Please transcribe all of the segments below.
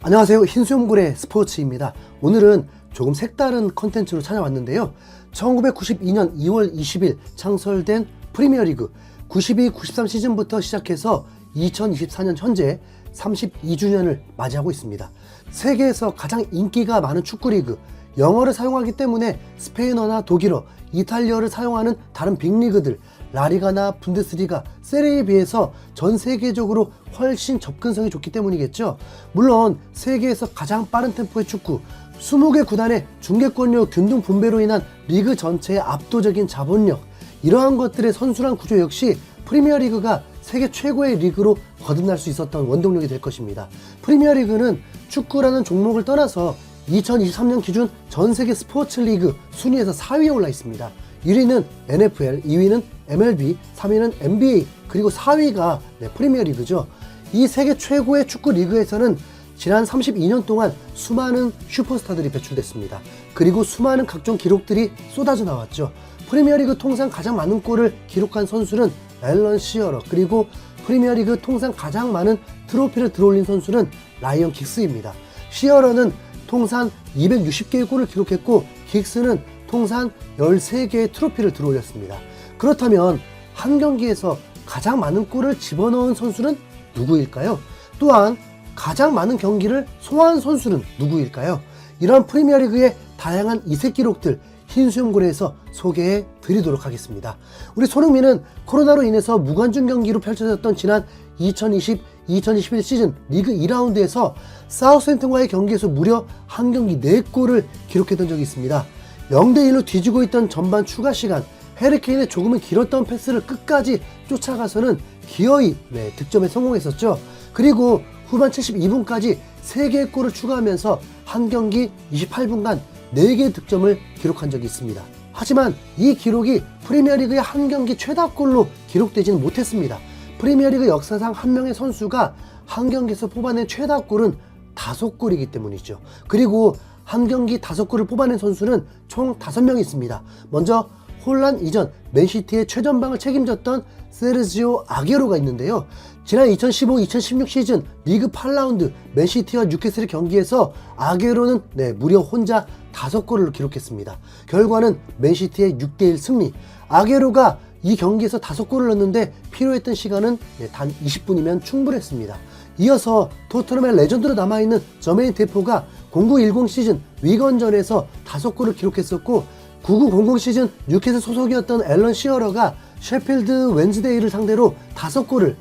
안녕하세요. 흰수염고래 스포츠입니다. 오늘은 조금 색다른 컨텐츠로 찾아왔는데요. 1992년 2월 20일 창설된 프리미어리그 92-93 시즌부터 시작해서 2024년 현재 32주년을 맞이하고 있습니다. 세계에서 가장 인기가 많은 축구리그, 영어를 사용하기 때문에 스페인어나 독일어, 이탈리아를 사용하는 다른 빅리그들, 라리가나 분데스리가, 세리에 비해서 전 세계적으로 훨씬 접근성이 좋기 때문이겠죠. 물론 세계에서 가장 빠른 템포의 축구, 20개 구단의 중계권료 균등 분배로 인한 리그 전체의 압도적인 자본력, 이러한 것들의 선순환 구조 역시 프리미어리그가 세계 최고의 리그로 거듭날 수 있었던 원동력이 될 것입니다. 프리미어리그는 축구라는 종목을 떠나서 2023년 기준 전 세계 스포츠 리그 순위에서 4위에 올라 있습니다. 1위는 NFL, 2위는 MLB, 3위는 NBA, 그리고 4위가 프리미어리그죠. 이 세계 최고의 축구 리그에서는 지난 32년 동안 수많은 슈퍼스타들이 배출됐습니다. 그리고 수많은 각종 기록들이 쏟아져 나왔죠. 프리미어리그 통산 가장 많은 골을 기록한 선수는 앨런 시어러, 그리고 프리미어리그 통산 가장 많은 트로피를 들어올린 선수는 라이언 긱스입니다. 시어러는 통산 260개의 골을 기록했고, 긱스는 통산 13개의 트로피를 들어올렸습니다. 그렇다면 한 경기에서 가장 많은 골을 집어넣은 선수는 누구일까요? 또한 가장 많은 경기를 소화한 선수는 누구일까요? 이런 프리미어리그의 다양한 이색 기록들 흰수염고래에서 소개해 드리도록 하겠습니다. 우리 손흥민은 코로나로 인해서 무관중 경기로 펼쳐졌던 지난 2020-2021 시즌 리그 2라운드에서 사우스햄튼과의 경기에서 무려 한 경기 4골을 기록했던 적이 있습니다. 0대1로 뒤지고 있던 전반 추가 시간, 해리케인의 조금은 길었던 패스를 끝까지 쫓아가서는 기어이 득점에 성공했었죠. 그리고 후반 72분까지 3개의 골을 추가하면서 한 경기 28분간 4개의 득점을 기록한 적이 있습니다. 하지만 이 기록이 프리미어리그의 한 경기 최다골로 기록되지는 못했습니다. 프리미어리그 역사상 한 명의 선수가 한 경기에서 뽑아낸 최다골은 5골이기 때문이죠. 그리고 한 경기 5골을 뽑아낸 선수는 총 5명이 있습니다. 먼저 혼란 이전 맨시티의 최전방을 책임졌던 세르지오 아게로가 있는데요. 지난 2015-2016 시즌 리그 8라운드 맨시티와 뉴캐슬의 경기에서 아게로는 무려 혼자 5골을 기록했습니다. 결과는 맨시티의 6대1 승리. 아게로가 이 경기에서 5골을 넣었는데 필요했던 시간은 단 20분이면 충분했습니다. 이어서 토트넘의 레전드로 남아있는 저메인 데포가 0910 시즌 위건전에서 5골을 기록했었고, 9900 시즌 뉴캐슬 소속이었던 앨런 시어러가 셰필드 웬즈데이를 상대로 5골을,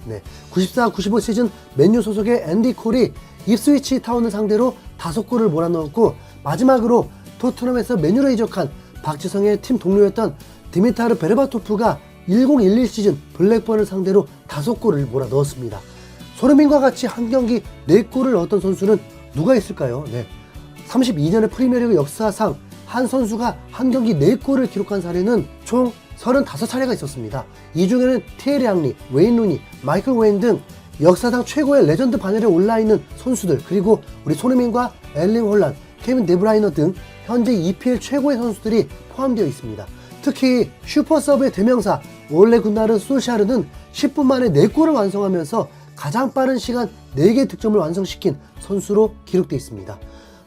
94-95 시즌 맨유 소속의 앤디 콜이 입스위치 타운을 상대로 5골을 몰아넣었고, 마지막으로 토트넘에서 맨유로 이적한 박지성의 팀 동료였던 디미타르 베르바토프가 1011 시즌 블랙번을 상대로 5골을 몰아넣었습니다. 손흥민과 같이 한 경기 4골을 넣었던 선수는 누가 있을까요? 32년의 프리미어리그 역사상 한 선수가 한 경기 4골을 기록한 사례는 총 35차례가 있었습니다. 이 중에는 티에리 앙리, 웨인 루니, 마이클 웨인 등 역사상 최고의 레전드 바늘에 올라있는 선수들, 그리고 우리 손흥민과 엘링 홀란, 케빈 데브라이너 등 현재 EPL 최고의 선수들이 포함되어 있습니다. 특히 슈퍼서브의 대명사 올레 군나르 솔샤르는 10분 만에 4골을 완성하면서 가장 빠른 시간 4개 득점을 완성시킨 선수로 기록되어 있습니다.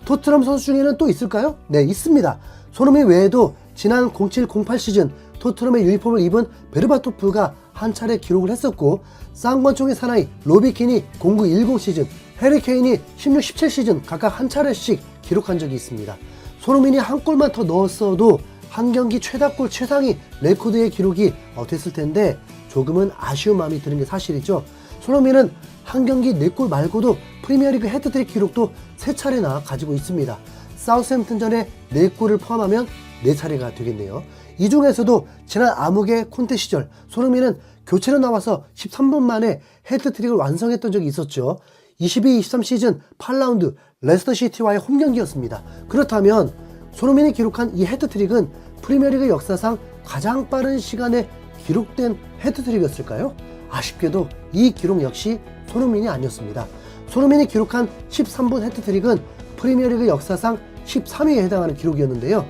토트넘 선수 중에는 또 있을까요? 네, 있습니다. 손흥민 외에도 지난 07-08 시즌 토트넘의 유니폼을 입은 베르바토프가 한 차례 기록을 했었고, 쌍권총의 사나이 로비킨이 09-10 시즌, 해리케인이 16-17 시즌 각각 한 차례씩 기록한 적이 있습니다. 손흥민이 한 골만 더 넣었어도 한 경기 최다골 최상위 레코드의 기록이 됐을 텐데 조금은 아쉬운 마음이 드는 게 사실이죠. 손흥민은 한 경기 4골 말고도 프리미어리그 헤트트릭 기록도 3차례나 가지고 있습니다. 사우스햄튼전에 4골을 포함하면 4차례가 되겠네요. 이 중에서도 지난 암흑의 콘테 시절 손흥민은 교체로 나와서 13분 만에 헤트트릭을 완성했던 적이 있었죠. 22-23 시즌 8라운드 레스터시티와의 홈경기였습니다. 그렇다면 손흥민이 기록한 이 헤트트릭은 프리미어리그 역사상 가장 빠른 시간에 기록된 헤트트릭이었을까요? 아쉽게도 이 기록 역시 손흥민이 아니었습니다. 손흥민이 기록한 13분 헤트트릭은 프리미어리그 역사상 13위에 해당하는 기록이었는데요.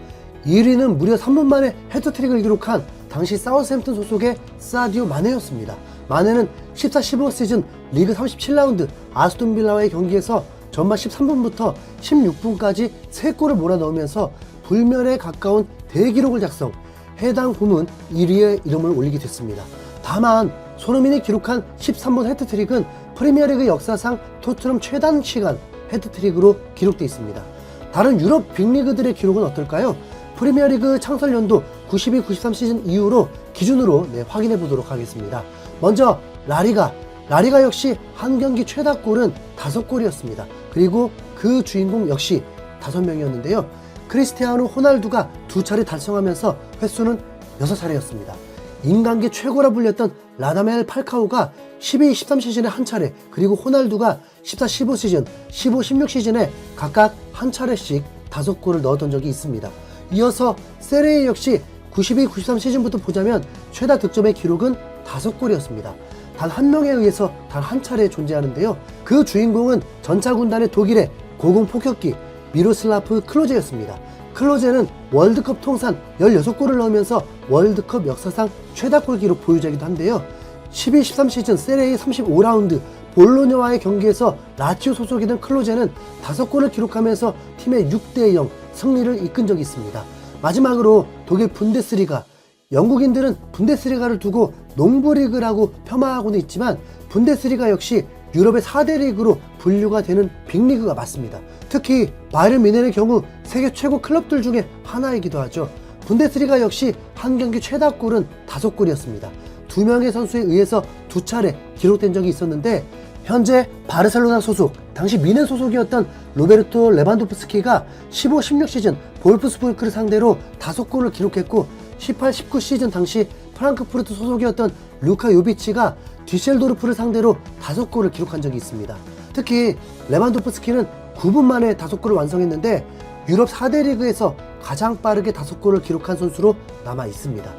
1위는 무려 3분 만에 헤트트릭을 기록한 당시 사우스햄튼 소속의 사디오 마네였습니다. 마네는 14-15 시즌 리그 37라운드 아스톤 빌라와의 경기에서 전반 13분부터 16분까지 3골을 몰아넣으면서 불멸에 가까운 대기록을 작성, 해당 부문 1위의 이름을 올리게 됐습니다. 다만 손흥민이 기록한 13번 해트트릭은 프리미어리그 역사상 토트넘 최단 시간 해트트릭으로 기록되어 있습니다. 다른 유럽 빅리그들의 기록은 어떨까요? 프리미어리그 창설 연도 92-93 시즌 이후로 기준으로 확인해 보도록 하겠습니다. 먼저 라리가 역시 한 경기 최다골은 5골이었습니다. 그리고 그 주인공 역시 5명이었는데요. 크리스티아노 호날두가 2차례 달성하면서 횟수는 6차례였습니다. 인간계 최고라 불렸던 라다멜 팔카오가 12-13 시즌에 한 차례, 그리고 호날두가 14-15 시즌, 15-16 시즌에 각각 한 차례씩 5골을 넣었던 적이 있습니다. 이어서 세레에 역시 92-93 시즌부터 보자면 최다 득점의 기록은 5골이었습니다. 단 한 명에 의해서 단 한 차례 존재하는데요. 그 주인공은 전차군단의 독일의 고공 폭격기 미로슬라프 클로제였습니다. 클로제는 월드컵 통산 16골을 넣으면서 월드컵 역사상 최다골 기록 보유자이기도 한데요. 12-13 시즌 세레이 35라운드 볼로냐와의 경기에서 라치오 소속이 된 클로제는 5골을 기록하면서 팀의 6-0 승리를 이끈 적이 있습니다. 마지막으로 독일 분데스리가, 영국인들은 분데스리가를 두고 농부리그라고 폄하하고는 있지만 분데스리가 역시 유럽의 4대 리그로 분류가 되는 빅리그가 맞습니다. 특히 바이에른 뮌헨의 경우 세계 최고 클럽들 중에 하나이기도 하죠. 분데스리가 역시 한 경기 최다골은 5골이었습니다. 2명의 선수에 의해서 2차례 기록된 적이 있었는데, 현재 바르셀로나 소속, 당시 뮌헨 소속이었던 로베르토 레반도프스키가 15-16 시즌 볼프스부르크를 상대로 5골을 기록했고, 18-19 시즌 당시 프랑크푸르트 소속이었던 루카 요비치가 뒤셀도르프를 상대로 5골을 기록한 적이 있습니다. 특히 레반도프스키는 9분 만에 5골을 완성했는데 유럽 4대 리그에서 가장 빠르게 5골을 기록한 선수로 남아 있습니다.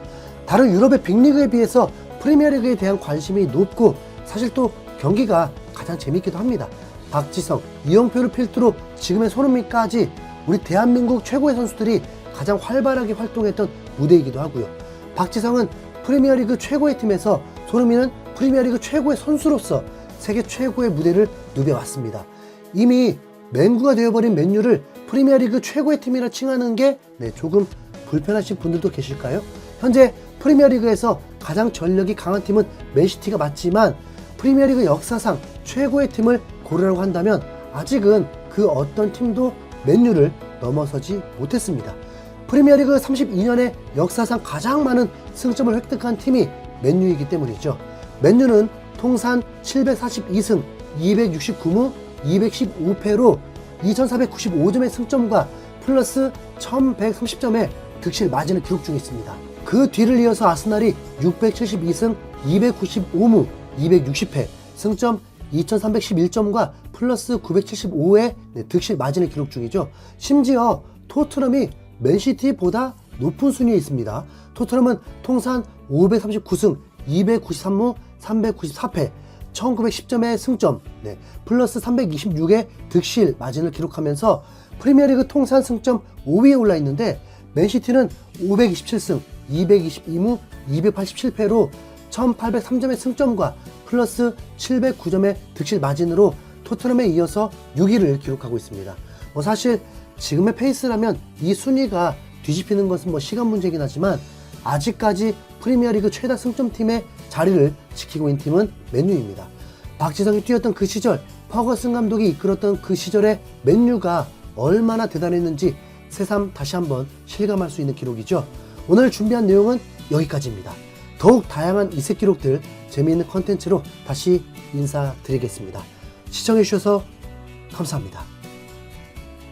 다른 유럽의 빅리그에 비해서 프리미어리그에 대한 관심이 높고 사실 또 경기가 가장 재밌기도 합니다. 박지성, 이영표를 필두로 지금의 손흥민까지 우리 대한민국 최고의 선수들이 가장 활발하게 활동했던 무대이기도 하고요. 박지성은 프리미어리그 최고의 팀에서, 손흥민은 프리미어리그 최고의 선수로서 세계 최고의 무대를 누벼왔습니다. 이미 맹구가 되어버린 맨유를 프리미어리그 최고의 팀이라 칭하는 게 조금 불편하신 분들도 계실까요? 현재 프리미어리그에서 가장 전력이 강한 팀은 맨시티가 맞지만 프리미어리그 역사상 최고의 팀을 고르라고 한다면 아직은 그 어떤 팀도 맨유를 넘어서지 못했습니다. 프리미어리그 32년의 역사상 가장 많은 승점을 획득한 팀이 맨유이기 때문이죠. 맨유는 통산 742승, 269무, 215패로 2495점의 승점과 플러스 1130점의 득실 마진을 기록 중에 있습니다. 그 뒤를 이어서 아스날이 672승, 295무, 260패, 승점 2311점과 플러스 975의 득실 마진을 기록 중이죠. 심지어 토트넘이 맨시티보다 높은 순위에 있습니다. 토트넘은 통산 539승, 293무, 394패, 1910점의 승점, 플러스 326의 득실 마진을 기록하면서 프리미어리그 통산 승점 5위에 올라 있는데, 맨시티는 527승, 222무, 287패로 1803점의 승점과 플러스 709점의 득실 마진으로 토트넘에 이어서 6위를 기록하고 있습니다. 사실 지금의 페이스라면 이 순위가 뒤집히는 것은 시간 문제이긴 하지만 아직까지 프리미어리그 최다 승점팀의 자리를 지키고 있는 팀은 맨유입니다. 박지성이 뛰었던 그 시절, 퍼거슨 감독이 이끌었던 그 시절의 맨유가 얼마나 대단했는지 새삼 다시 한번 실감할 수 있는 기록이죠. 오늘 준비한 내용은 여기까지입니다. 더욱 다양한 이색 기록들, 재미있는 컨텐츠로 다시 인사드리겠습니다. 시청해주셔서 감사합니다.